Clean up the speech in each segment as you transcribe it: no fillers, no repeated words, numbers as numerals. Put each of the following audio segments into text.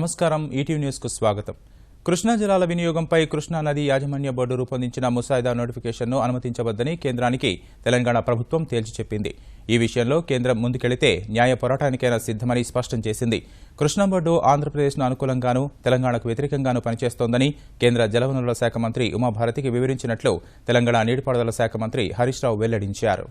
నమస్కారం ETV news కు స్వాగతం. కృష్ణా జలాల వినియోగంపై కృష్ణా నది యాజమాన్య బోర్డు రూపొందించిన ముసాయిదా నోటిఫికేషన్ను అనుమతించవద్దని కేంద్రానికి తెలంగాణ ప్రభుత్వం తేల్చి చెప్పింది. ఈ విషయంలో కేంద్రం ముందుకెళితే న్యాయ పోరాటానికైనా సిద్ధమని స్పష్టం చేసింది. కృష్ణా బోర్డు ఆంధ్రప్రదేశ్ను అనుకూలంగానూ తెలంగాణకు వ్యతిరేకంగానూ పనిచేస్తోందని కేంద్ర జలవనరుల శాఖ మంత్రి ఉమాభారతికి వివరించినట్లు తెలంగాణ నీటిపారుదల శాఖ మంత్రి హరీష్ రావు వెల్లడించారు.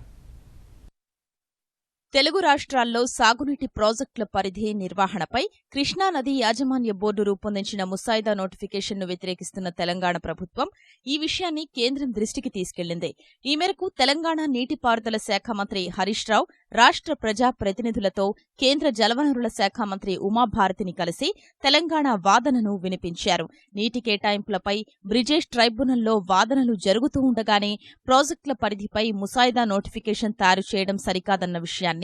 తెలుగు రాష్ట్రాల్లో సాగునీటి ప్రాజెక్టుల పరిధి నిర్వహణపై కృష్ణానది యాజమాన్య బోర్డు రూపొందించిన ముసాయిదా నోటిఫికేషన్ను వ్యతిరేకిస్తున్న తెలంగాణ ప్రభుత్వం ఈ విషయాన్ని కేంద్రం దృష్టికి తీసుకెళ్లింది. ఈ మేరకు తెలంగాణ నీటిపారుదల శాఖ మంత్రి హరీష్ రావు రాష్ట్ర ప్రజా ప్రతినిధులతో కేంద్ర జలవనరుల శాఖ మంత్రి ఉమాభారతిని కలిసి తెలంగాణ వాదనను వినిపించారు. నీటి కేటాయింపులపై బ్రిజేష్ ట్రైబ్యునల్లో వాదనలు జరుగుతూ ఉండగానే ప్రాజెక్టుల పరిధిపై ముసాయిదా నోటిఫికేషన్ తయారు చేయడం సరికాదన్న విషయాన్ని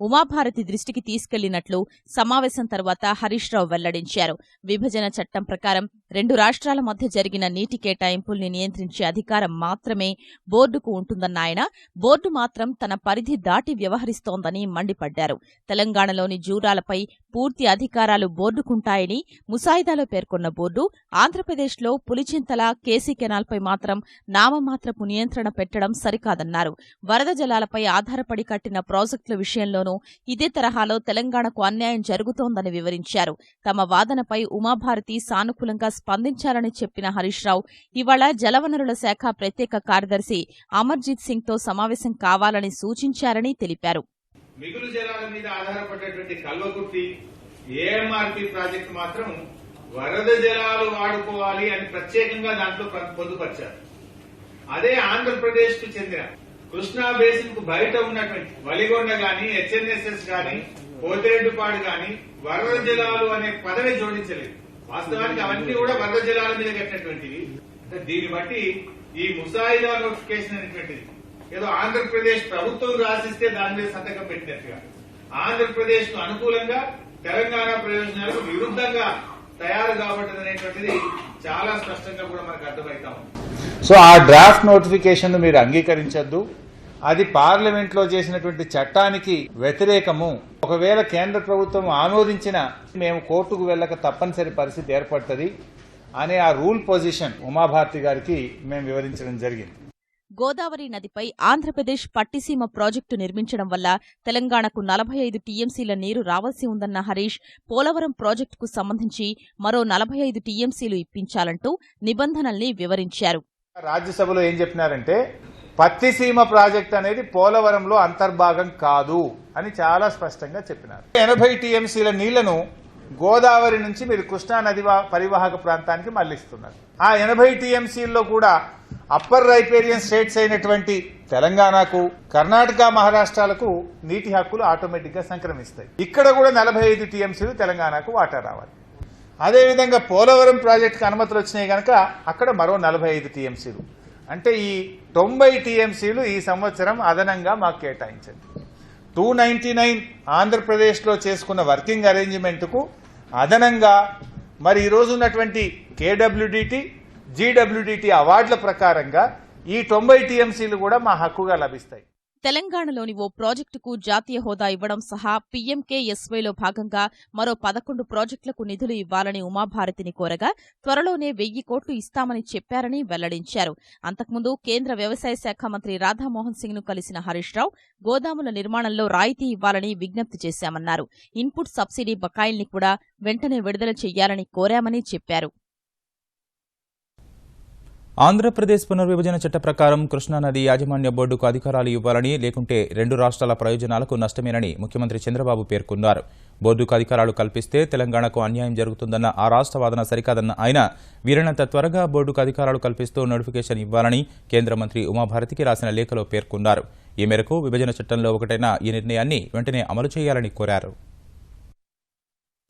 ఉమాభారతి దృష్టికి తీసుకెళ్లినట్లు సమావేశం తర్వాత హరీష్ రావు వెల్లడించారు. విభజన చట్టం ప్రకారం రెండు రాష్ట్రాల మధ్య జరిగిన నీటి కేటాయింపుల్ని నియంత్రించే అధికారం మాత్రమే బోర్డుకు ఉంటుందన్న ఆయన, బోర్డు మాత్రం తన పరిధి దాటి వ్యవహరిస్తోందని మండిపడ్డారు. తెలంగాణలోని జూరాలపై పూర్తి అధికారాలు బోర్డుకుంటాయని ముసాయిదాలో పేర్కొన్న బోర్డు ఆంధ్రప్రదేశ్లో పులిచింతల, కేసీ కెనాల్పై మాత్రం నామమాత్రపు నియంత్రణ పెట్టడం సరికాదన్నారు. వరద జలాలపై ఆధారపడి కట్టిన ప్రాజెక్టుల విషయంలోనూ ఇదే తరహాలో తెలంగాణకు అన్యాయం జరుగుతోందని వివరించారు. తమ వాదనపై ఉమాభారతి సానుకూలంగా స్పందించాలని చెప్పిన హరీష్ రావు ఇవాళ జలవనరుల శాఖ ప్రత్యేక కార్యదర్శి అమర్జిత్ సింగ్ తో సమావేశం కావాలని సూచించారని తెలిపారు. మిగులు జలాల మీద ఆధారపడేటువంటి కల్వకుర్తి ఏఎంఆర్పీ ప్రాజెక్టు మాత్రం వరద జలాలు వాడుకోవాలి అని ప్రత్యేకంగా దాంట్లో పొందుపరిచారు. అదే ఆంధ్రప్రదేశ్ కు చెందిన కృష్ణా బేసిన్ కు బయట ఉన్నటువంటి వలిగొండ గాని, హెచ్ఎన్ఎస్ఎస్ గాని, పోతిరెడ్డిపాడు గాని వరద జలాలు అనే పదవి జోడించలేదు. వాస్తవానికి అవన్నీ కూడా వరద జలాల మీద కట్టినటువంటివి. దీన్ని బట్టి ఈ ముసాయిదా నోటిఫికేషన్ అనేటువంటిది ఏదో ఆంధ్రప్రదేశ్ ప్రభుత్వం రాసిస్తే దాని మీద సంతకం పెట్టినట్టుగా, ఆంధ్రప్రదేశ్ కు అనుకూలంగా తెలంగాణ ప్రయోజనాలకు విరుద్ధంగా తయారు కాబట్టదనేటువంటిది చాలా స్పష్టంగా కూడా మనకు అర్థమవుతా ఉంది. సో ఆ డ్రాఫ్ట్ నోటిఫికేషన్ మీరు అంగీకరించొద్దు. అది పార్లమెంట్ లో చేసినటువంటి చట్టానికి వ్యతిరేకము. ఒకవేళ కేంద్ర ప్రభుత్వం ఆమోదించిన మేము కోర్టుకు వెళ్లక తప్పనిసరి పరిస్థితి ఏర్పడుతుంది అనే ఆ రూల్ పొజిషన్ ఉమాభారతి గారికి మేము వివరించడం జరిగింది. గోదావరి నదిపై ఆంధ్రప్రదేశ్ పట్టిసీమ ప్రాజెక్టు నిర్మించడం వల్ల తెలంగాణకు 45 టీఎంసీల నీరు రావాల్సి ఉందన్న హరీష్, పోలవరం ప్రాజెక్టుకు సంబంధించి మరో 45 టీఎంసీలు ఇప్పించాలంటూ నిబంధనల్ని వివరించారు. రాజ్యసభలో ఏం చెప్పినారంటే పట్టిసీమ ప్రాజెక్ట్ అనేది పోలవరంలో అంతర్భాగం కాదు అని చాలా స్పష్టంగా చెప్పినారు. 80 టీఎంసీల నీళ్లను గోదావరి నుంచి మీరు కృష్ణా నది పరివాహక ప్రాంతానికి మళ్లిస్తున్నారు. ఆ 80 టీఎంసీల్లో కూడా అప్పర్ రైపేరియన్ స్టేట్స్ అయినటువంటి తెలంగాణకు, కర్ణాటక, మహారాష్ట్రాలకు నీటి హక్కులు ఆటోమేటిక్ గా సంక్రమిస్తాయి. ఇక్కడ కూడా 45 టీఎంసీలు తెలంగాణకు వాటా రావాలి. అదేవిధంగా పోలవరం ప్రాజెక్టుకు అనుమతులు వచ్చినాయి కనుక అక్కడ మరో 45 టీఎంసీలు, అంటే ఈ 90 టీఎంసీలు ఈ సంవత్సరం అదనంగా మాకు కేటాయించండి. 299 ఆంధ్రప్రదేశ్లో చేసుకున్న వర్కింగ్ అరేంజ్మెంట్ కు అదనంగా మరి ఈ రోజు ఉన్నటువంటి కేడబ్ల్యూడిటి, జీడబ్ల్యూడిటి అవార్డుల ప్రకారంగా ఈ 90 టీఎంసీలు కూడా మా హక్కుగా లభిస్తాయి. తెలంగాణలోని ఓ ప్రాజెక్టుకు జాతీయ హోదా ఇవ్వడం సహా పీఎంకేఎస్వైలో భాగంగా మరో 11 ప్రాజెక్టులకు నిధులు ఇవ్వాలని ఉమాభారతిని కోరగా త్వరలోనే 1000 కోట్లు ఇస్తామని చెప్పారని వెల్లడించారు. అంతకుముందు కేంద్ర వ్యవసాయ శాఖ మంత్రి రాధామోహన్ సింగ్ ను కలిసిన హరీష్ రావు గోదాముల నిర్మాణంలో రాయితీ ఇవ్వాలని విజ్ఞప్తి చేశామన్నారు. ఇన్పుట్ సబ్సిడీ బకాయిల్ని కూడా వెంటనే విడుదల చెయ్యాలని కోరామని చెప్పారు. ఆంధ్రప్రదేశ్ పునర్విభజన చట్ట ప్రకారం కృష్ణానది యాజమాన్య బోర్డుకు అధికారాలు ఇవ్వాలని, లేకుంటే రెండు రాష్ట్రాల ప్రయోజనాలకు నష్టమేనని ముఖ్యమంత్రి చంద్రబాబు పేర్కొన్నారు. బోర్డుకు అధికారాలు కల్పిస్తే తెలంగాణకు అన్యాయం జరుగుతుందన్న ఆ రాష్ట్ర వాదన సరికాదన్న ఆయన, వీలైనంత త్వరగా బోర్డుకు అధికారాలు కల్పిస్తూ నోటిఫికేషన్ ఇవ్వాలని కేంద్ర మంత్రి ఉమాభారతికి రాసిన లేఖలో పేర్కొన్నారు. ఈ మేరకు విభజన చట్టంలో ఒకటైన ఈ నిర్ణయాన్ని వెంటనే అమలు చేయాలని కోరారు.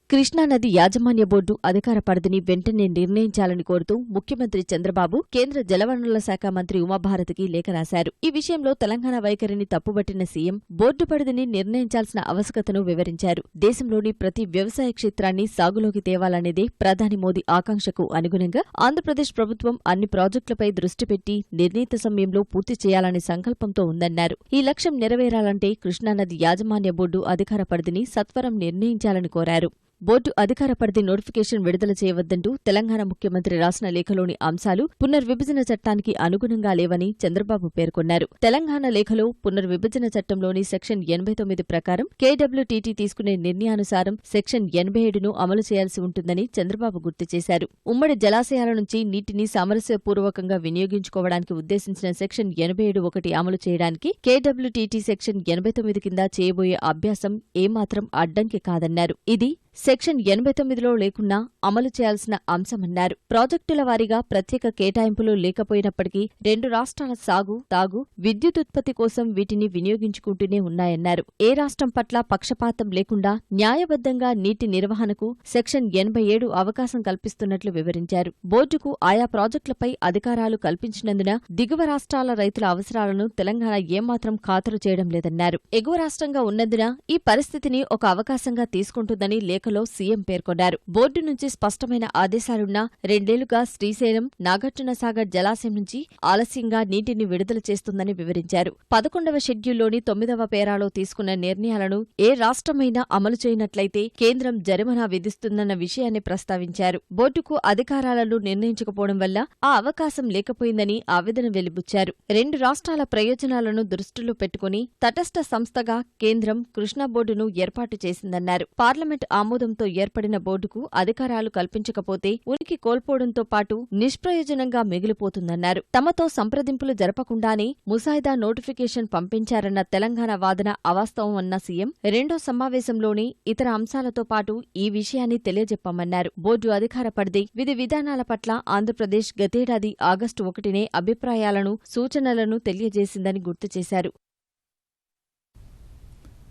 కృష్ణానది యాజమాన్య బోర్డు అధికార పరిధిని వెంటనే నిర్ణయించాలని కోరుతూ ముఖ్యమంత్రి చంద్రబాబు కేంద్ర జలవనరుల శాఖ మంత్రి ఉమాభారతికి లేఖ రాశారు. ఈ విషయంలో తెలంగాణ వైఖరిని తప్పుబట్టిన సీఎం బోర్డు పరిధిని నిర్ణయించాల్సిన ఆవశ్యకతను వివరించారు. దేశంలోని ప్రతి వ్యవసాయ క్షేత్రాన్ని సాగులోకి తేవాలనేదే ప్రధాని మోదీ ఆకాంక్షకు అనుగుణంగా ఆంధ్రప్రదేశ్ ప్రభుత్వం అన్ని ప్రాజెక్టులపై దృష్టి పెట్టి నిర్ణీత సమయంలో పూర్తి చేయాలనే సంకల్పంతో ఉందన్నారు. ఈ లక్ష్యం నెరవేరాలంటే కృష్ణానది యాజమాన్య బోర్డు అధికార పరిధిని సత్వరం నిర్ణయించాలని కోరారు. బోర్డు అధికార పరిధి నోటిఫికేషన్ విడుదల చేయవద్దంటూ తెలంగాణ ముఖ్యమంత్రి రాసిన లేఖలోని అంశాలు పునర్విభజన చట్టానికి అనుగుణంగా లేవని చంద్రబాబు పేర్కొన్నారు. తెలంగాణ లేఖలో పునర్విభజన చట్టంలోని సెక్షన్ 89 ప్రకారం కేడబ్ల్యూటీటీ తీసుకునే నిర్ణయానుసారం సెక్షన్ 87ను అమలు చేయాల్సి ఉంటుందని చంద్రబాబు గుర్తు చేశారు. ఉమ్మడి జలాశయాల నుంచి నీటిని సామరస్యపూర్వకంగా వినియోగించుకోవడానికి ఉద్దేశించిన సెక్షన్ 87(1) అమలు చేయడానికి కేడబ్ల్యూటీటీ సెక్షన్ 89 కింద చేయబోయే అభ్యాసం ఏమాత్రం అడ్డంకి కాదన్నారు. ఇది సెక్షన్ 89లో లేకున్నా అమలు చేయాల్సిన అంశమన్నారు. ప్రాజెక్టుల వారీగా ప్రత్యేక కేటాయింపులు లేకపోయినప్పటికీ రెండు రాష్ట్రాల సాగు, తాగు, విద్యుత్ ఉత్పత్తి కోసం వీటిని వినియోగించుకుంటూనే ఉన్నాయన్నారు. ఏ రాష్ట్రం పట్ల పక్షపాతం లేకుండా న్యాయబద్ధంగా నీటి నిర్వహణకు సెక్షన్ 87 అవకాశం కల్పిస్తున్నట్లు వివరించారు. బోర్డుకు ఆయా ప్రాజెక్టులపై అధికారాలు కల్పించినందున దిగువ రాష్ట్రాల రైతుల అవసరాలను తెలంగాణ ఏమాత్రం ఖాతరు చేయడం లేదన్నారు. ఎగువ రాష్ట్రంగా ఉన్నందున ఈ పరిస్థితిని ఒక అవకాశంగా తీసుకుంటుందని లేఖలో సీఎం పేర్కొన్నారు. బోర్డు నుంచి స్పష్టమైన ఆదేశాలున్నా 2 ఏళ్లుగా శ్రీశైలం, నాగార్జునసాగర్ జలాశయం నుంచి ఆలస్యంగా నీటిని విడుదల చేస్తుందని వివరించారు. 11వ షెడ్యూల్లోని 9వ పేరాలో తీసుకున్న నిర్ణయాలను ఏ రాష్ట్రమైనా అమలు చేయనట్లయితే కేంద్రం జరిమానా విధిస్తుందన్న విషయాన్ని ప్రస్తావించారు. బోర్డుకు అధికారాలను నిర్ణయించకపోవడం వల్ల ఆ అవకాశం లేకపోయిందని ఆవేదన వెలిబుచ్చారు. 2 రాష్ట్రాల ప్రయోజనాలను దృష్టిలో పెట్టుకుని తటస్థ సంస్థగా కేంద్రం కృష్ణా బోర్డును ఏర్పాటు చేసిందన్నారు. పార్లమెంట్ ఆమోదంతో ఏర్పడిన బోర్డుకు అధికారాలు కల్పించకపోతే ఉనికి కోల్పోవడంతో పాటు నిష్ప్రయోజనంగా మిగిలిపోతుందన్నారు. తమతో సంప్రదింపులు జరపకుండానే ముసాయిదా నోటిఫికేషన్ పంపించారన్న తెలంగాణ వాదన అవాస్తవమన్న సీఎం రెండో సమావేశంలోనే ఇతర అంశాలతో పాటు ఈ విషయాన్ని తెలియజెప్పామన్నారు. బోర్డు అధికార పరిధి, విధి విధానాల పట్ల ఆంధ్రప్రదేశ్ గతేడాది ఆగస్టు 1నే అభిప్రాయాలను, సూచనలను తెలియజేసిందని గుర్తు చేశారు.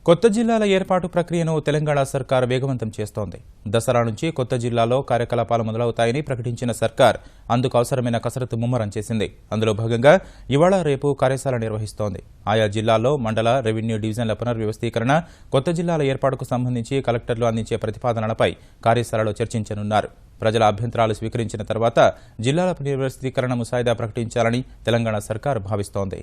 కొత్త జిల్లాల ఏర్పాటు ప్రక్రియను తెలంగాణ సర్కార్ వేగవంతం చేస్తోంది. దసరా నుంచి కొత్త జిల్లాలో కార్యకలాపాలు మొదలవుతాయని ప్రకటించిన సర్కార్ అందుకు అవసరమైన కసరత్తు ముమ్మరం చేసింది. అందులో భాగంగా ఇవాళ రేపు కార్యశాల నిర్వహిస్తోంది. ఆయా జిల్లాల్లో మండల, రెవెన్యూ డివిజన్ల పునర్వ్యవస్థీకరణ, కొత్త జిల్లాల ఏర్పాటుకు సంబంధించి కలెక్టర్లు అందించే ప్రతిపాదనలపై కార్యశాలలో చర్చించనున్నారు. ప్రజల అభ్యంతరాలు స్వీకరించిన తర్వాత జిల్లాల పునర్వ్యవస్థీకరణ ముసాయిదా ప్రకటించాలని తెలంగాణ సర్కార్ భావిస్తోంది.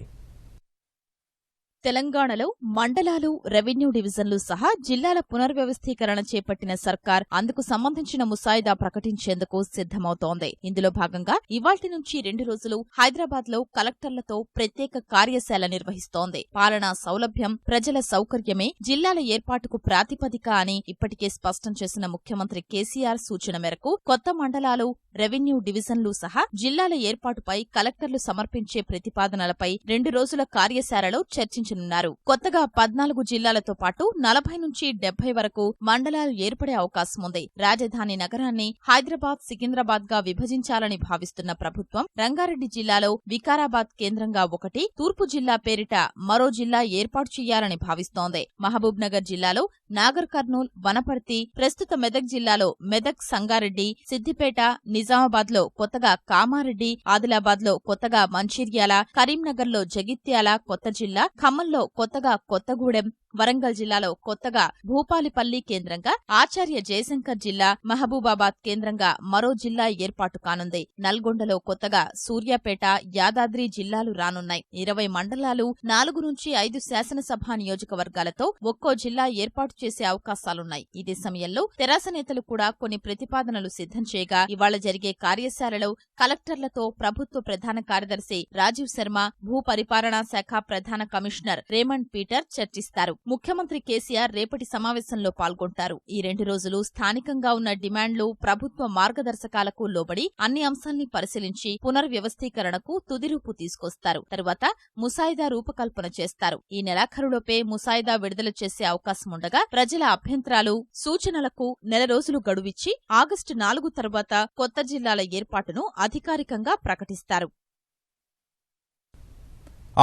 తెలంగాణలో మండలాలు, రెవెన్యూ డివిజన్లు సహా జిల్లాల పునర్వ్యవస్థీకరణ చేపట్టిన సర్కార్ అందుకు సంబంధించిన ముసాయిదా ప్రకటించేందుకు సిద్దమవుతోంది. ఇందులో భాగంగా ఇవాళ్టి నుంచి 2 రోజులు హైదరాబాద్లో కలెక్టర్లతో ప్రత్యేక కార్యశాల నిర్వహిస్తోంది. పాలనా సౌలభ్యం, ప్రజల సౌకర్యమే జిల్లాల ఏర్పాటుకు ప్రాతిపదిక అని ఇప్పటికే స్పష్టం చేసిన ముఖ్యమంత్రి కేసీఆర్ సూచన మేరకు కొత్త మండలాలు, రెవెన్యూ డివిజన్లు సహా జిల్లాల ఏర్పాటుపై కలెక్టర్లు సమర్పించే ప్రతిపాదనలపై 2 రోజుల కార్యశాలలో చర్చించనున్నారు. కొత్తగా 14 జిల్లాలతో పాటు 40 నుంచి 70 వరకు మండలాలు ఏర్పడే అవకాశం ఉంది. రాజధాని నగరాన్ని హైదరాబాద్, సికింద్రాబాద్ గా విభజించాలని భావిస్తున్న ప్రభుత్వం రంగారెడ్డి జిల్లాలో వికారాబాద్ కేంద్రంగా ఒకటి, తూర్పు జిల్లా పేరిట మరో జిల్లా ఏర్పాటు చేయాలని భావిస్తోంది. మహబూబ్ నగర్ జిల్లాలో నాగర్ కర్నూల్, వనపర్తి, ప్రస్తుత మెదక్ జిల్లాలో మెదక్, సంగారెడ్డి, సిద్దిపేట, నిజామాబాద్ లో కొత్తగా కామారెడ్డి, ఆదిలాబాద్ లో కొత్తగా మంచిర్యాల, కరీంనగర్ లో జగిత్యాల కొత్త జిల్లా, ఖమ్మంలో కొత్తగా కొత్తగూడెం, వరంగల్ జిల్లాలో కొత్తగా భూపాలిపల్లి కేంద్రంగా ఆచార్య జయశంకర్ జిల్లా, మహబూబాబాద్ కేంద్రంగా మరో జిల్లా ఏర్పాటు కానుంది. నల్గొండలో కొత్తగా సూర్యాపేట, యాదాద్రి జిల్లాలు రానున్నాయి. 20 మండలాలు, 4 నుంచి 5 శాసనసభ నియోజకవర్గాలతో ఒక్కో జిల్లా ఏర్పాటు చేసే అవకాశాలున్నాయి. ఇదే సమయంలో తెరాస నేతలు కూడా కొన్ని ప్రతిపాదనలు సిద్ధం చేయగా ఇవాళ జరిగే కార్యశాలలో కలెక్టర్లతో ప్రభుత్వ ప్రధాన కార్యదర్శి రాజీవ్ శర్మ, భూ పరిపాలనా శాఖ ప్రధాన కమిషనర్ రేమండ్ పీటర్ చర్చిస్తారు. ముఖ్యమంత్రి కేసీఆర్ రేపటి సమావేశంలో పాల్గొంటారు. ఈ 2 రోజులు స్థానికంగా ఉన్న డిమాండ్లు, ప్రభుత్వ మార్గదర్శకాలకు లోబడి అన్ని అంశాల్ని పరిశీలించి పునర్వ్యవస్థీకరణకు తుదిరూపు తీసుకొస్తారు. తరువాత ముసాయిదా రూపకల్పన చేస్తారు. ఈ నెలాఖరులోపే ముసాయిదా విడుదల చేసే అవకాశం ఉండగా ప్రజల అభ్యంతరాలు, సూచనలకు 1 రోజులు గడువిచ్చి ఆగస్టు 4 తర్వాత కొత్త జిల్లాల ఏర్పాటును అధికారికంగా ప్రకటిస్తారు.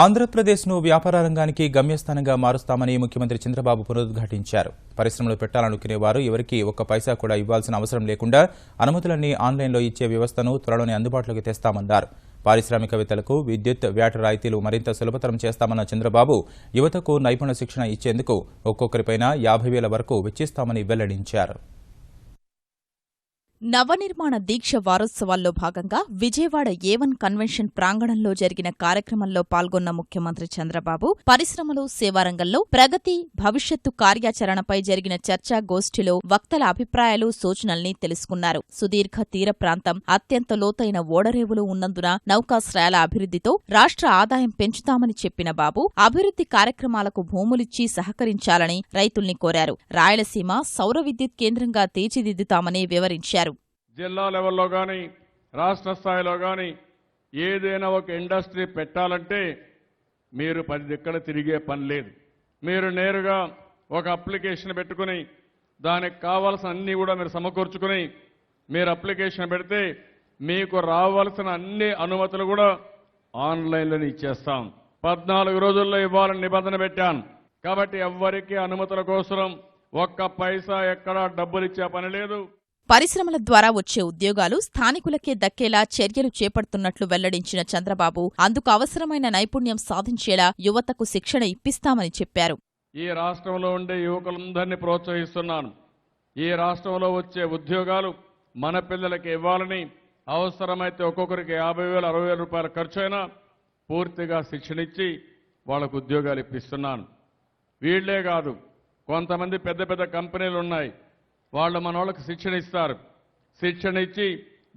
ఆంధ్రప్రదేశ్ను వ్యాపార రంగానికి గమ్యస్థానంగా మారుస్తామని ముఖ్యమంత్రి చంద్రబాబు పునరుద్ఘాటించారు. పరిశ్రమలు పెట్టాలనుకునేవారు ఎవరికీ ఒక్క పైసా కూడా ఇవ్వాల్సిన అవసరం లేకుండా అనుమతులన్నీ ఆన్లైన్లో ఇచ్చే వ్యవస్థను త్వరలోనే అందుబాటులోకి తెస్తామన్నారు. పారిశ్రామికవేత్తలకు విద్యుత్, వ్యాట్ రాయితీలు మరింత సులభతరం చేస్తామన్న చంద్రబాబు యువతకు నైపుణ్య శిక్షణ ఇచ్చేందుకు ఒక్కొక్కరిపైన 50,000 వరకు వెచ్చిస్తామని వెల్లడించారు. నవనిర్మాణ దీక్ష వారోత్సవాల్లో భాగంగా విజయవాడ A1 కన్వెన్షన్ ప్రాంగణంలో జరిగిన కార్యక్రమంలో పాల్గొన్న ముఖ్యమంత్రి చంద్రబాబు పరిశ్రమలు, సేవారంగంలో ప్రగతి, భవిష్యత్తు కార్యాచరణపై జరిగిన చర్చా గోష్ఠిలో వక్తల అభిప్రాయాలు, సూచనల్ని తెలుసుకున్నారు. సుదీర్ఘ తీర ప్రాంతం, అత్యంత లోతైన ఓడరేవులు ఉన్నందున నౌకాశ్రయాల అభివృద్ధితో రాష్ట్ర ఆదాయం పెంచుతామని చెప్పిన బాబు అభివృద్ధి కార్యక్రమాలకు భూములిచ్చి సహకరించాలని రైతుల్ని కోరారు. రాయలసీమ సౌర విద్యుత్ కేంద్రంగా తీర్చిదిద్దుతామని వివరించారు. జిల్లా లెవెల్లో కానీ రాష్ట్ర స్థాయిలో కానీ ఏదైనా ఒక ఇండస్ట్రీ పెట్టాలంటే మీరు 10 దిక్కలు తిరిగే పని లేదు. మీరు నేరుగా ఒక అప్లికేషన్ పెట్టుకుని దానికి కావాల్సిన అన్ని కూడా మీరు సమకూర్చుకుని మీరు అప్లికేషన్ పెడితే మీకు రావాల్సిన అన్ని అనుమతులు కూడా ఆన్లైన్లోనే ఇచ్చేస్తాం. 14 రోజుల్లో ఇవ్వాలని నిబంధన పెట్టాను. కాబట్టి ఎవ్వరికీ అనుమతుల కోసం ఒక్క పైసా ఎక్కడా డబ్బులు ఇచ్చే పని లేదు. పరిశ్రమల ద్వారా వచ్చే ఉద్యోగాలు స్థానికులకే దక్కేలా చర్యలు చేపడుతున్నట్లు వెల్లడించిన చంద్రబాబు అందుకు అవసరమైన నైపుణ్యం సాధించేలా యువతకు శిక్షణ ఇప్పిస్తామని చెప్పారు. ఈ రాష్ట్రంలో ఉండే యువకులందరినీ ప్రోత్సహిస్తున్నాను. ఈ రాష్ట్రంలో వచ్చే ఉద్యోగాలు మన పిల్లలకి ఇవ్వాలని అవసరమైతే ఒక్కొక్కరికి 50,000, 60,000 రూపాయల ఖర్చు అయినా పూర్తిగా శిక్షణ ఇచ్చి వాళ్లకు ఉద్యోగాలు ఇప్పిస్తున్నాను. వీళ్లే కాదు, కొంతమంది పెద్ద పెద్ద కంపెనీలు ఉన్నాయి, వాళ్ళు మన వాళ్ళకి శిక్షణ ఇస్తారు. శిక్షణ ఇచ్చి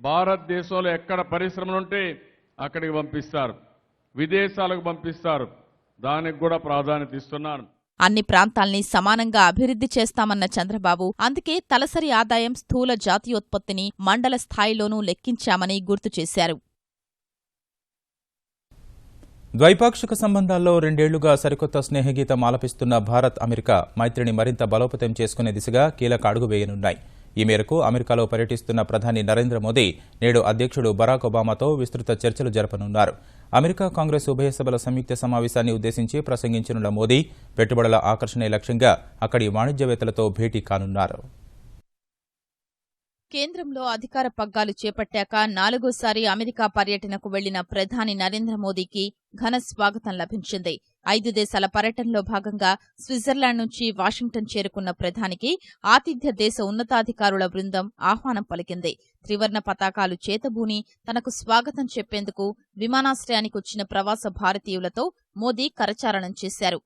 భారతదేశంలో ఎక్కడ పరిశ్రమలుంటే అక్కడికి పంపిస్తారు, విదేశాలకు పంపిస్తారు. దానికి కూడా ప్రాధాన్యత ఇస్తున్నాను. అన్ని ప్రాంతాల్ని సమానంగా అభివృద్ధి చేస్తామన్న చంద్రబాబు అందుకే తలసరి ఆదాయం, స్థూల జాతీయోత్పత్తిని మండల స్థాయిలోనూ లెక్కించామని గుర్తు చేశారు. ద్వైపాక్షిక సంబంధాల్లో 2 ఏళ్లుగా సరికొత్త స్నేహగీతం ఆలపిస్తున్న భారత్, అమెరికా మైత్రిని మరింత బలోపేతం చేసుకునే దిశగా కీలక అడుగు వేయనున్నాయి. ఈ మేరకు అమెరికాలో పర్యటిస్తున్న ప్రధాని నరేంద్ర మోదీ నేడు అధ్యక్షుడు బరాక్ ఒబామాతో విస్తృత చర్చలు జరపనున్నారు. అమెరికా కాంగ్రెస్ ఉభయ సభల సంయుక్త సమావేశాన్ని ఉద్దేశించి ప్రసంగించనున్న మోదీ పెట్టుబడుల ఆకర్షణే లక్ష్యంగా అక్కడి వాణిజ్యవేత్తలతో భేటీ కానున్నారు. కేంద్రంలో అధికార పగ్గాలు చేపట్టాక 4వసారి అమెరికా పర్యటనకు వెళ్లిన ప్రధాని నరేంద్ర మోదీకి ఘన స్వాగతం లభించింది. 5 దేశాల పర్యటనలో భాగంగా స్విట్జర్లాండ్ నుంచి వాషింగ్టన్ చేరుకున్న ప్రధానికి ఆతిథ్య దేశ ఉన్నతాధికారుల బృందం ఆహ్వానం పలికింది. త్రివర్ణ పతాకాలు చేతబూని తనకు స్వాగతం చెప్పేందుకు విమానాశ్రయానికొచ్చిన ప్రవాస భారతీయులతో మోదీ కరచాలనం చేశారు.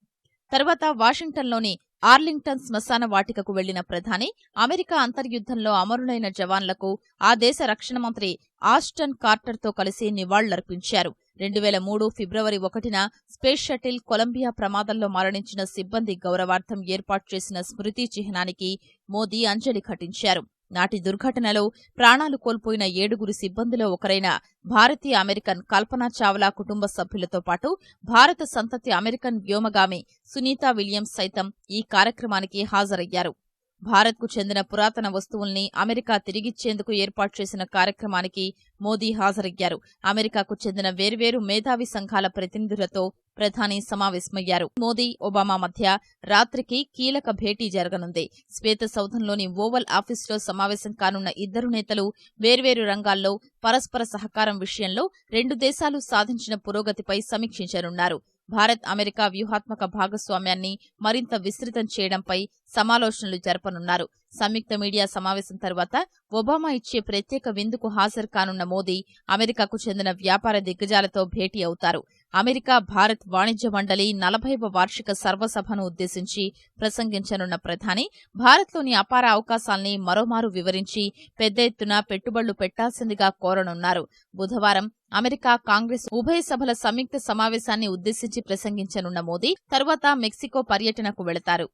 తర్వాత వాషింగ్టన్లోని ఆర్లింగ్టన్ శ్మశాన వాటికకు వెళ్లిన ప్రధాని అమెరికా అంతర్యుద్ధంలో అమరులైన జవాన్లకు ఆ దేశ రక్షణ మంత్రి ఆస్టన్ కార్టర్తో కలిసి నివాళులర్పించారు. 2003 ఫిబ్రవరి 1న స్పేస్ షటిల్ కొలంబియా ప్రమాదంలో మరణించిన సిబ్బంది గౌరవార్థం ఏర్పాటు చేసిన స్మృతి చిహ్నానికి మోదీ అంజలి ఘటించారు. నాటి దుర్ఘటనలో ప్రాణాలు కోల్పోయిన 7 సిబ్బందిలో ఒకరైన భారతీయ అమెరికన్ కల్పనా చావ్లా కుటుంబ సభ్యులతో పాటు భారత సంతతి అమెరికన్ వ్యోమగామి సునీతా విలియమ్స్ సైతం ఈ కార్యక్రమానికి హాజరయ్యారు. భారత్కు చెందిన పురాతన వస్తువుల్ని అమెరికా తిరిగిచ్చేందుకు ఏర్పాటు చేసిన కార్యక్రమానికి మోదీ హాజరయ్యారు. అమెరికాకు చెందిన వేర్వేరు మేధావి సంఘాల ప్రతినిధులతో ప్రధాని సమావేశమయ్యారు. మోదీ, ఒబామా మధ్య రాత్రికి కీలక భేటీ జరగనుంది. శ్వేత సౌధంలోని ఓవల్ ఆఫీసులో సమావేశం కానున్న ఇద్దరు నేతలు వేర్వేరు రంగాల్లో పరస్పర సహకారం విషయంలో 2 దేశాలు సాధించిన పురోగతిపై సమీక్షించనున్నారు. భారత్, అమెరికా వ్యూహాత్మక భాగస్వామ్యాన్ని మరింత విస్తృతం చేయడంపై సమాలోచనలు జరపనున్నారు. సంయుక్త మీడియా సమావేశం తర్వాత ఒబామా ఇచ్చే ప్రత్యేక విందుకు హాజరు కానున్న మోదీ అమెరికాకు చెందిన వ్యాపార దిగ్గజాలతో భేటీ అవుతారు. అమెరికా భారత్ వాణిజ్య మండలి 40వ వార్షిక సర్వసభను ఉద్దేశించి ప్రసంగించనున్న ప్రధాని భారత్లోని అపార అవకాశాల్ని మరోమారు వివరించి పెద్ద ఎత్తున పెట్టుబడులు పెట్టాల్సిందిగా కోరనున్నారు. బుధవారం అమెరికా కాంగ్రెస్ ఉభయ సభల సంయుక్త సమావేశాన్ని ఉద్దేశించి ప్రసంగించనున్న మోదీ తర్వాత మెక్సికో పర్యటనకు వెళతారు.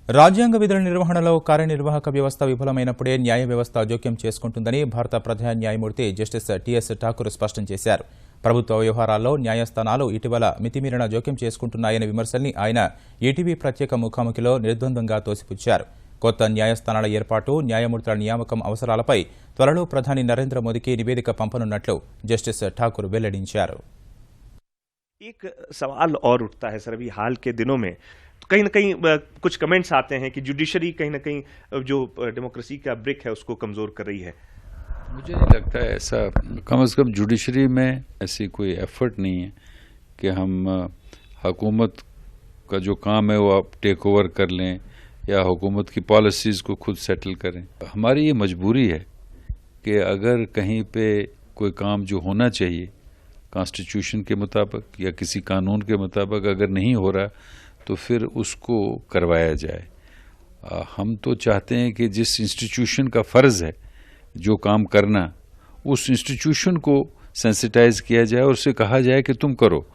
రాజ్యాంగ విధుల నిర్వహణలో కార్యనిర్వాహక వ్యవస్థ విఫలమైనప్పుడే న్యాయ వ్యవస్థ జోక్యం చేసుకుంటుందని భారత ప్రధాన న్యాయమూర్తి జస్టిస్ టిఎస్ ఠాకూర్ స్పష్టం చేశారు. ప్రభుత్వ వ్యవహారాల్లో న్యాయస్థానాలు ఇటీవల మితిమీరిన జోక్యం చేసుకుంటున్నాయనే విమర్శల్ని ఆయన ఈటీవీ ప్రత్యేక ముఖాముఖిలో నిర్ద్వంద్వంగా తోసిపుచ్చారు. కొత్త న్యాయస్థానాల ఏర్పాటు, న్యాయమూర్తుల నియామకం అవసరాలపై త్వరలో ప్రధాని నరేంద్ర మోదీకి నివేదిక పంపనున్నట్లు జస్టిస్ ఠాకూర్ వెల్లడించారు. एक सवाल और उठता है सर, अभी हाल के दिनों में कहीं न कहीं कुछ कमेंट्स आते हैं कि जुडिशरी कहीं न कहीं जो डेमोक्रेसी का ब्रिक है उसको कमजोर कर रही है. मुझे नहीं लगता है ऐसा. कम से कम जुडिशरी में ऐसी कोई एफर्ट नहीं है कि हम हुकूमत का जो काम है वो आप टेक ओवर कर लें या हुकूमत की पॉलिसीज़ को खुद सेटल करें. हमारी ये मजबूरी है कि अगर कहीं पे कोई काम जो होना चाहिए कॉन्स्टिट्यूशन के मुताबिक या किसी कानून के मुताबिक अगर नहीं हो रहा तो फिर उसको करवाया जाए। हम तो चाहते हैं कि जिस इंस्टीट्यूशन का फ़र्ज़ है जो काम करना, उस इंस्टीट्यूशन को सेंसिटाइज किया जाए और उससे कहा जाए कि तुम करो।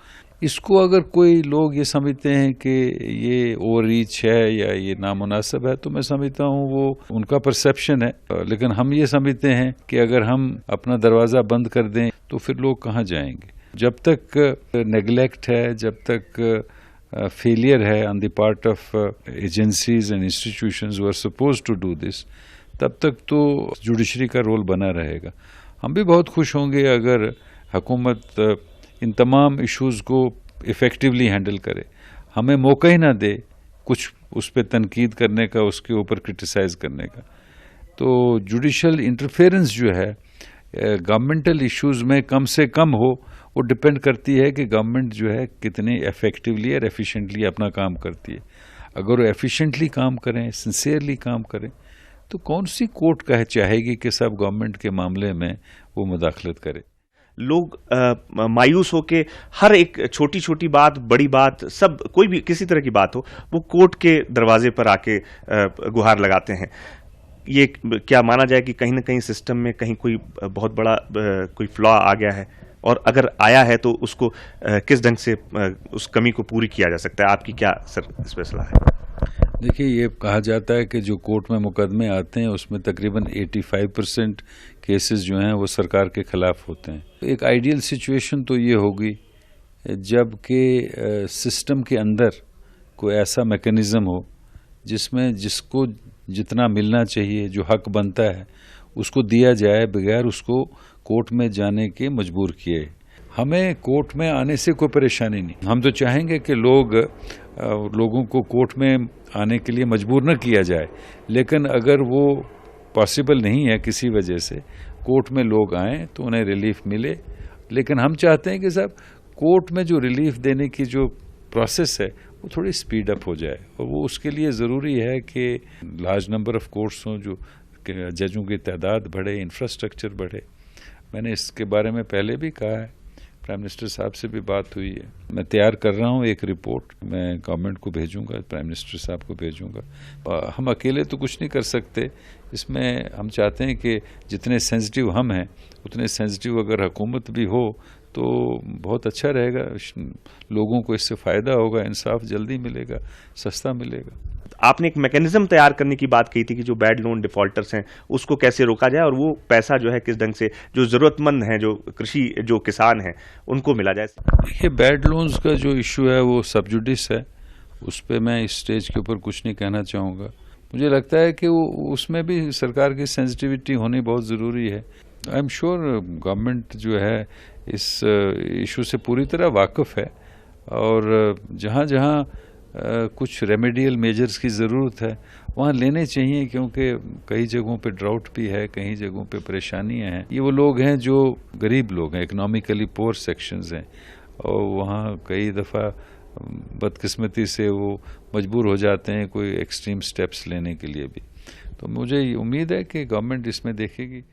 इसको अगर कोई लोग ये समझते हैं कि ये ओवर रीच है या ये नामुनासिब है, तो मैं समझता हूँ वो उनका परसेप्शन है, लेकिन हम ये समझते हैं कि अगर हम अपना दरवाज़ा बंद कर दें तो फिर लोग कहाँ जाएंगे। जब तक नेगलेक्ट है, जब तक फेलियर है on the part of agencies and institutions who are supposed to do this, तब तक तो जुडिशरी का रोल बना रहेगा। हम भी बहुत खुश होंगे अगर हुकूमत इन तमाम इश्यूज़ को इफ़ेक्टिवली हैंडल करे, हमें मौका ही ना दे कुछ उस पर तनकीद करने का, उसके ऊपर क्रिटिसाइज़ करने का। तो जुडिशल इंटरफेरेंस जो है गवर्नमेंटल इश्यूज़ में कम से कम हो, वो डिपेंड करती है कि गवर्नमेंट जो है कितने इफेक्टिवली और एफिशिएंटली अपना काम करती है। अगर वो एफिशिएंटली काम करें, सिंसियरली काम करें, तो कौन सी कोर्ट कह चाहेगी कि सब गवर्नमेंट के मामले में वो मुदाखलत करे। लोग मायूस होके हर एक छोटी छोटी बात, बड़ी बात, सब कोई भी किसी तरह की बात हो, वो कोर्ट के दरवाजे पर आके गुहार लगाते हैं। ये क्या माना जाए कि कहीं ना कहीं सिस्टम में कहीं कोई बहुत बड़ा कोई फ्लॉ आ गया है, और अगर आया है तो उसको किस ढंग से उस कमी को पूरी किया जा सकता है? आपकी क्या सर इस पर सलाह है? देखिए, ये कहा जाता है कि जो कोर्ट में मुकदमे आते हैं उसमें तकरीबन 85% केसेस जो हैं वो सरकार के खिलाफ होते हैं। एक आइडियल सिचुएशन तो ये होगी जबकि सिस्टम के अंदर कोई ऐसा मैकेनिज़्म हो जिसमें जिसको जितना मिलना चाहिए, जो हक बनता है, उसको दिया जाए बगैर उसको कोर्ट में जाने के मजबूर किए। हमें कोर्ट में आने से कोई परेशानी नहीं, हम तो चाहेंगे कि लोगों को कोर्ट में आने के लिए मजबूर न किया जाए, लेकिन अगर वो पॉसिबल नहीं है किसी वजह से कोर्ट में लोग आएँ तो उन्हें रिलीफ मिले। लेकिन हम चाहते हैं कि साहब कोर्ट में जो रिलीफ देने की जो प्रोसेस है वो थोड़ी स्पीड अप हो जाए, और वो उसके लिए ज़रूरी है कि लार्ज नंबर ऑफ कोर्ट्स हों, जो जजों की तादाद बढ़े, इंफ्रास्ट्रक्चर बढ़े। मैंने इसके बारे में पहले भी कहा है, प्राइम मिनिस्टर साहब से भी बात हुई है। मैं तैयार कर रहा हूँ एक रिपोर्ट, मैं गवर्नमेंट को भेजूंगा, प्राइम मिनिस्टर साहब को भेजूंगा। हम अकेले तो कुछ नहीं कर सकते इसमें। हम चाहते हैं कि जितने सेंसिटिव हम हैं उतने सेंसिटिव अगर हुकूमत भी हो तो बहुत अच्छा रहेगा, लोगों को इससे फ़ायदा होगा, इंसाफ जल्दी मिलेगा, सस्ता मिलेगा। आपने एक मैकेनिज्म तैयार करने की बात कही थी कि जो बैड लोन डिफॉल्टर्स हैं उसको कैसे रोका जाए, और वो पैसा जो है किस ढंग से जो ज़रूरतमंद हैं, जो कृषि जो किसान हैं, उनको मिला जाए। ये बैड लोन्स का जो इशू है वो सब जुडिस है, उस पर मैं इस स्टेज के ऊपर कुछ नहीं कहना चाहूँगा। मुझे लगता है कि वो उसमें भी सरकार की सेंसिटिविटी होनी बहुत ज़रूरी है। आई एम श्योर गवर्नमेंट जो है इस इशू से पूरी तरह वाकिफ़ है, और जहाँ जहाँ कुछ रेमेडियल मेजर्स की ज़रूरत है वहाँ लेने चाहिए, क्योंकि कई जगहों पे ड्राउट भी है, कई जगहों पे परेशानियाँ हैं। ये वो लोग हैं जो गरीब लोग हैं, इकोनॉमिकली पुअर सेक्शंस हैं, और वहाँ कई दफ़ा बदकिस्मती से वो मजबूर हो जाते हैं कोई एक्सट्रीम स्टेप्स लेने के लिए भी। तो मुझे उम्मीद है कि गवर्नमेंट इसमें देखेगी।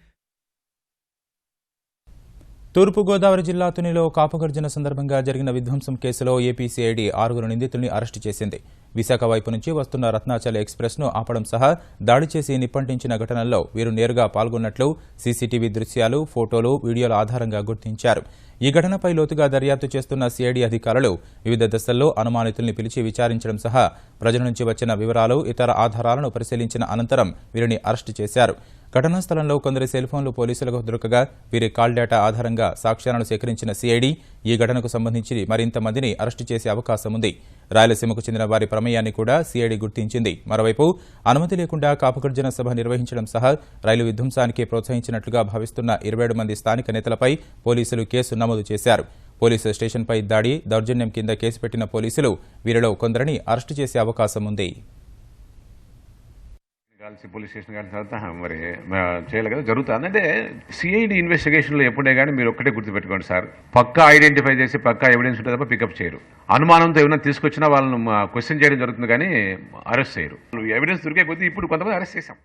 తూర్పుగోదావరి జిల్లా తునిలో కాపుగర్జన సందర్భంగా జరిగిన విధ్వంసం కేసులో ఏపీ సిఐడి 6 నిందితుల్ని అరెస్టు చేసింది. విశాఖ వైపు నుంచి వస్తున్న రత్నాచల ఎక్స్ప్రెస్ను ఆపడం సహా దాడి చేసి నిప్పంటించిన ఘటనల్లో వీరు నేరుగా పాల్గొన్నట్లు సీసీటీవీ దృశ్యాలు, ఫోటోలు, వీడియోల ఆధారంగా గుర్తించారు. ఈ ఘటనపై లోతుగా దర్యాప్తు చేస్తున్న సిఐడి అధికారులు వివిధ దశల్లో అనుమానితుల్ని పిలిచి విచారించడం సహా ప్రజల నుంచి వచ్చిన వివరాలు, ఇతర ఆధారాలను పరిశీలించిన అనంతరం వీరిని అరెస్టు చేశారు. ఘటనా స్థలంలో కొందరి సెల్ ఫోన్లు పోలీసులకు దొరకగా వీరి కాల్ డేటా ఆధారంగా సాక్ష్యాలను సేకరించిన సిఐడి ఈ ఘటనకు సంబంధించి మరింత మందిని అరెస్టు చేసే అవకాశం ఉంది. రాయలసీమకు చెందిన వారి ప్రమేయాన్ని కూడా సిఐడి గుర్తించింది. మరోవైపు అనుమతి లేకుండా కాపుగర్జన సభ నిర్వహించడం సహా రైలు విధ్వంసానికి ప్రోత్సహించినట్లుగా భావిస్తున్న 27 మంది స్థానిక నేతలపై పోలీసులు కేసు నమోదు చేశారు. పోలీసు స్టేషన్పై దాడి, దౌర్జన్యం కింద కేసు పెట్టిన పోలీసులు వీరిలో కొందరిని అరెస్టు చేసే అవకాశం ఉంది. పోలీస్ స్టేషన్ కానీ తర్వాత మరి చేయాలి కదా, జరుగుతుంది. అంటే సిఐడి ఇన్వెస్టిగేషన్లో ఎప్పుడే కానీ మీరు ఒక్కటే గుర్తుపెట్టుకోండి సార్, పక్కా ఐడెంటిఫై చేసి పక్కా ఎవిడెన్స్ ఉంటే తప్ప పికప్ చేయరు. అనుమానంతో ఏమైనా తీసుకొచ్చినా వాళ్ళను క్వశ్చన్ చేయడం జరుగుతుంది కానీ అరెస్ట్ చేయరు. ఎవిడెన్స్ దొరికే కొద్దీ ఇప్పుడు కొంతమంది అరెస్ట్ చేశాం.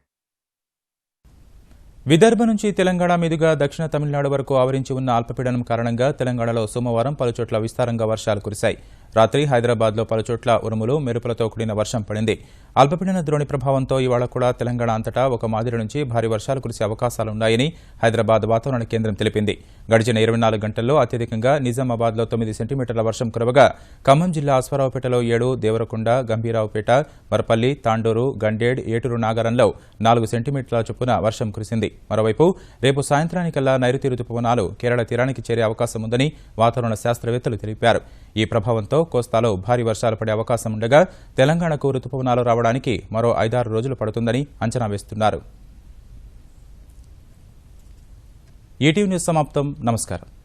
విదర్భ నుంచి తెలంగాణ మీదుగా దక్షిణ తమిళనాడు వరకు ఆవరించి ఉన్న అల్పపీడనం కారణంగా తెలంగాణలో సోమవారం పలుచోట్ల విస్తారంగా వర్షాలు కురిశాయి. రాత్రి హైదరాబాద్లో పలుచోట్ల ఉరుములు మెరుపులతో కూడిన వర్షం పడింది. అల్పపీడన ద్రోణి ప్రభావంతో ఇవాళ కూడా తెలంగాణ అంతటా ఒక మాదిరి నుంచి భారీ వర్షాలు కురిసే అవకాశాలున్నాయని హైదరాబాద్ వాతావరణ కేంద్రం తెలిపింది. గడిచిన 24 గంటల్లో అత్యధికంగా నిజామాబాద్లో 9 సెంటీమీటర్ల వర్షం కురవగా ఖమ్మం జిల్లా అశ్వారావుపేటలో 7, దేవరకొండ, గంభీరావుపేట, మరపల్లి, తాండూరు, గండేడ్, ఏటూరు నాగరంలో 4 సెంటీమీటర్ల చొప్పున వర్షం కురిసింది. మరోవైపు రేపు సాయంత్రానికల్లా నైరుతి రుతుపవనాలు కేరళ తీరానికి చేరే అవకాశం ఉందని వాతావరణ శాస్త్రవేత్తలు తెలిపారు. ఈ ప్రభావంతో కోస్తాలో భారీ వర్షాలు పడే అవకాశం ఉండగా తెలంగాణకు రుతుపవనాలు రావడానికి మరో 5-6 రోజులు పడుతుందని అంచనా వేస్తున్నారు. ఈటీవీ న్యూస్ సమాప్తం. నమస్కారం.